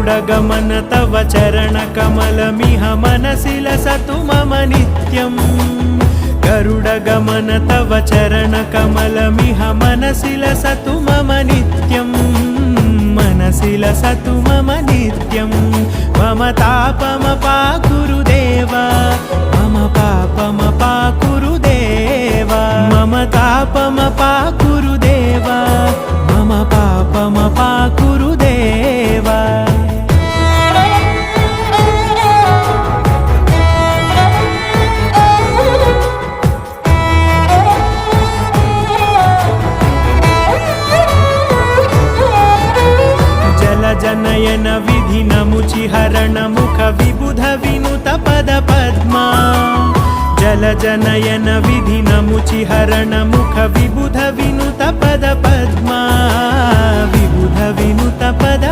गरुडगमन तव चरणकमलमिह मनसि लसतु मम नित्यम् गरुडगमन तव चरणकमलमिह मनसि लसतु मम नित्यम् मनसि लसतु मम नित्यं मम तापमपाकुरु देवा मम पापमपाकुरु देवा मम तापमपाकुरु देवा मम पापमपाकुरु देवा जनयन विधि नमुचिहरण मुख विबुध विनुत पद पद्मा जल जनयन विधि नमुचिहरण मुख विबुध विनुत पद पद्मा विबुध विनुत पद